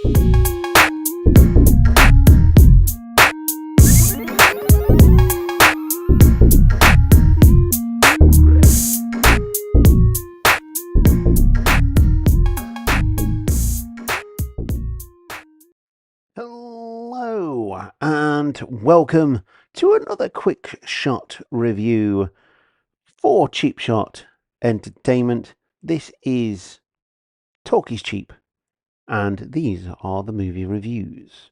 Hello and welcome to another quick shot review for Cheap Shot Entertainment. This is Talk is Cheap and these are the movie reviews.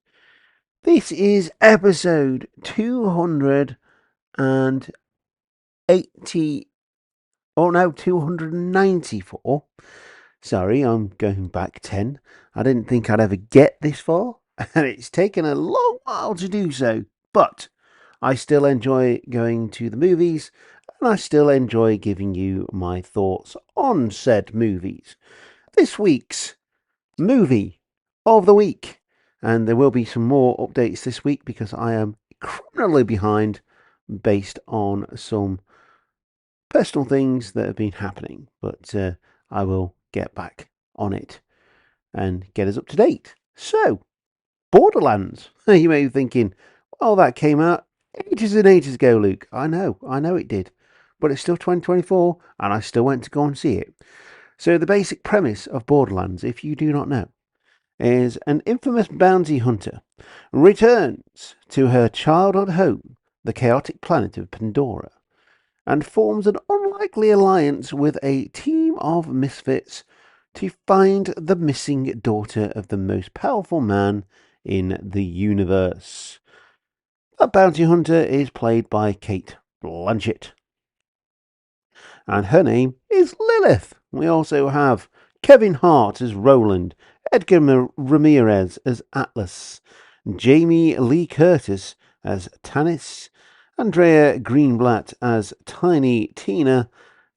This is episode 294. Sorry, I'm going back 10. I didn't think I'd ever get this far, and it's taken a long while to do so, but I still enjoy going to the movies, and I still enjoy giving you my thoughts on said movies. This week's movie of the week, and there will be some more updates this week because I am criminally behind based on some personal things that have been happening, but I will get back on it and get us up to date. So, Borderlands. You may be thinking, well, that came out ages and ages ago, Luke. I know it did. But it's still 2024, and I still went to go and see it. So, the basic premise of Borderlands, if you do not know, is an infamous bounty hunter returns to her childhood home, the chaotic planet of Pandora, and forms an unlikely alliance with a team of misfits to find the missing daughter of the most powerful man in the universe. The bounty hunter is played by Cate Blanchett, and her name is Lilith. We also have Kevin Hart as Roland, Edgar Ramirez as Atlas, Jamie Lee Curtis as Tanis, Andrea Greenblatt as Tiny Tina,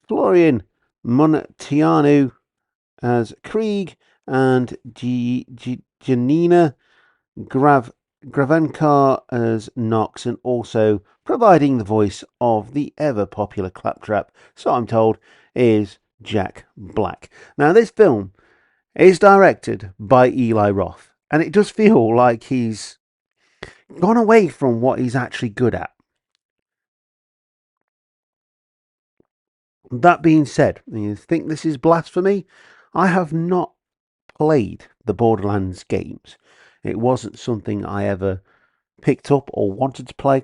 Florian Montiano as Krieg, and Janina Gravenkar as Knox, and also providing the voice of the ever-popular Claptrap, so I'm told, is Jack Black. Now, this film is directed by Eli Roth, and it does feel like he's gone away from what he's actually good at. That being said, you think this is blasphemy? I have not played the Borderlands games. It wasn't something I ever picked up or wanted to play,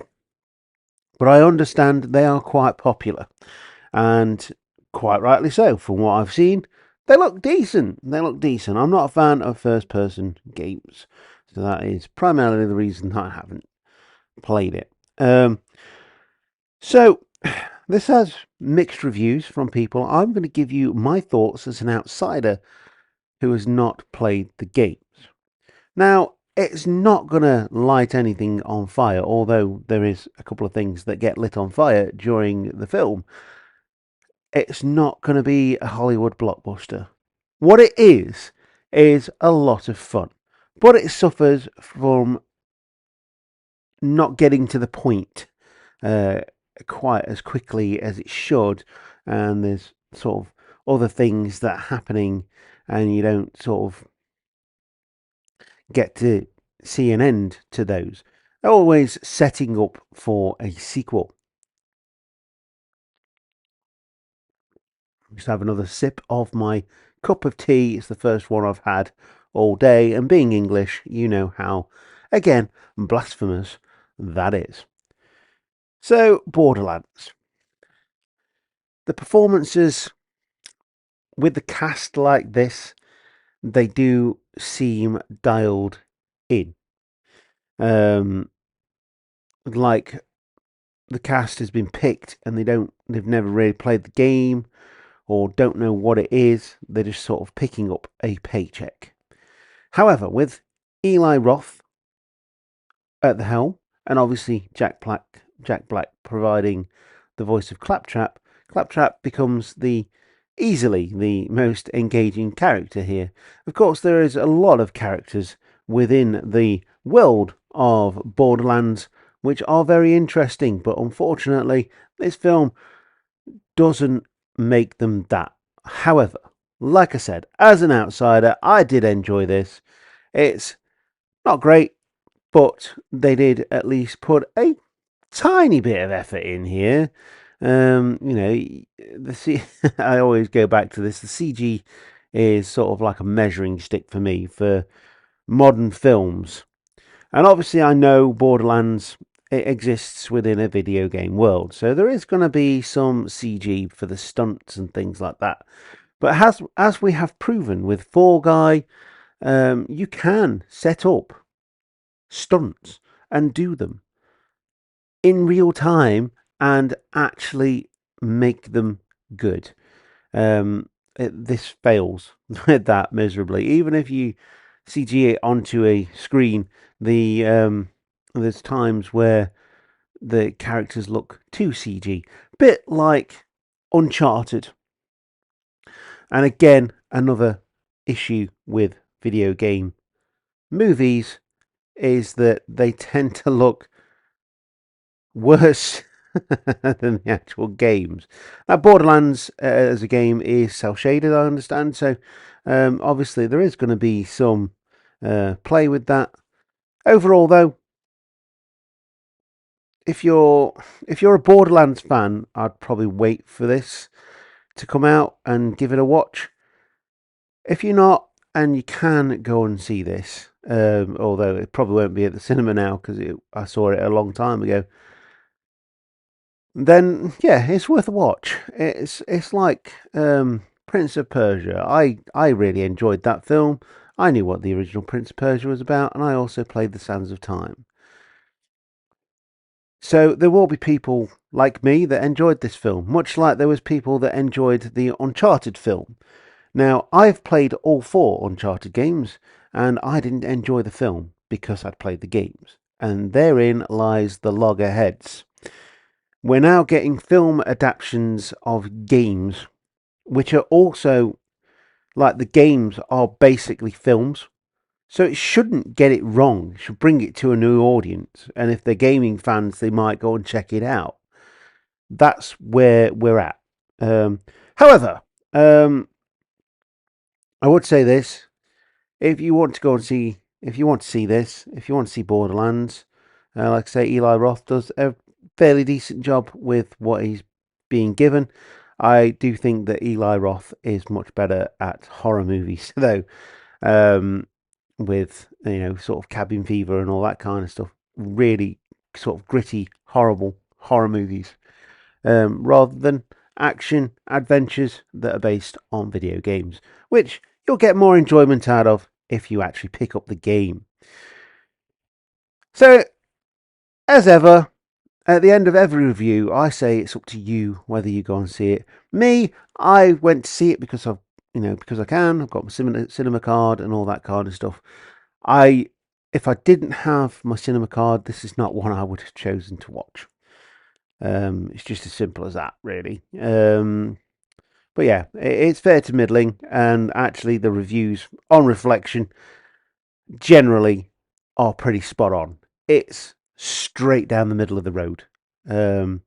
but I understand they are quite popular, and quite rightly so. From what I've seen, they look decent. I'm not a fan of first-person games, so that is primarily the reason that I haven't played it. So, this has mixed reviews from people. I'm going to give you my thoughts as an outsider who has not played the games. Now, it's not going to light anything on fire, although there is a couple of things that get lit on fire during the film. It's not going to be a Hollywood blockbuster. What it is a lot of fun, but it suffers from not getting to the point quite as quickly as it should, and there's sort of other things that are happening, and you don't sort of get to see an end to those. They're always setting up for a sequel. Just have another sip of my cup of tea. It's the first one I've had all day, and being English, you know how, again, blasphemous that is. So, Borderlands. The performances with the cast like this, they do seem dialed in. Like the cast has been picked and they've never really played the game or don't know what it is. They're just sort of picking up a paycheck. However, with Eli Roth at the helm, and obviously Jack Black providing the voice of Claptrap becomes easily the most engaging character here. Of course, there is a lot of characters within the world of Borderlands which are very interesting, but unfortunately, this film doesn't make them that. However, like I said, as an outsider, I did enjoy this. It's not great, but they did at least put a tiny bit of effort in here. I always go back to this. The CG is sort of like a measuring stick for me for modern films. And obviously, I know Borderlands, it exists within a video game world, so there is going to be some CG for the stunts and things like that. But as we have proven with Fall Guy, you can set up stunts and do them in real time and actually make them good. This fails with that miserably. Even if you CG it onto a screen, there's times where the characters look too CG, bit like Uncharted. And again, another issue with video game movies is that they tend to look worse than the actual games. Now, Borderlands as a game is cel shaded, I understand. So, obviously, there is going to be some play with that. Overall, though, if you're a Borderlands fan, I'd probably wait for this to come out and give it a watch. If you're not, and you can go and see this, although it probably won't be at the cinema now because I saw it a long time ago. Then yeah, it's worth a watch. It's like Prince of Persia. I really enjoyed that film. I knew what the original Prince of Persia was about, and I also played The Sands of Time. So there will be people like me that enjoyed this film, much like there was people that enjoyed the Uncharted film. Now, I've played all 4 Uncharted games, and I didn't enjoy the film because I'd played the games. And therein lies the loggerheads. We're now getting film adaptations of games, which are also, like the games are basically films. So it shouldn't get it wrong. It should bring it to a new audience. And if they're gaming fans, they might go and check it out. That's where we're at. However, I would say this: if you want to go and see, if you want to see this, if you want to see Borderlands, like I say, Eli Roth does a fairly decent job with what he's being given. I do think that Eli Roth is much better at horror movies, though. With sort of Cabin Fever and all that kind of stuff, really sort of gritty, horrible horror movies, rather than action adventures that are based on video games, which you'll get more enjoyment out of if you actually pick up the game. So, as ever, at the end of every review, I say it's up to you whether you go and see it. Me, I went to see it because because I can. I've got my cinema card and all that kind of stuff. If I didn't have my cinema card, this is not one I would have chosen to watch. It's just as simple as that, really. But yeah, it's fair to middling, and actually the reviews, on reflection, generally are pretty spot on. It's straight down the middle of the road. I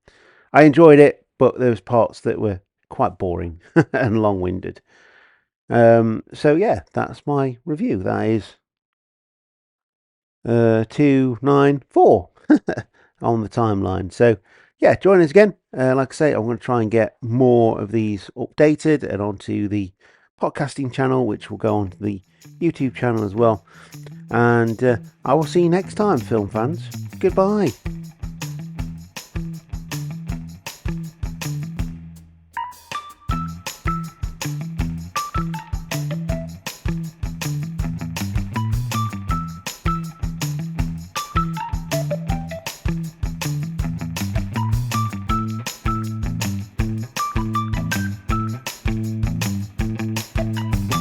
enjoyed it, but there was parts that were quite boring and long-winded. So yeah, that's my review. That is 294 on the timeline. So yeah, join us again. Like I say, I'm going to try and get more of these updated and onto the podcasting channel, which will go onto the YouTube channel as well. And I will see you next time, film fans. Goodbye.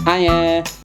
Hiya.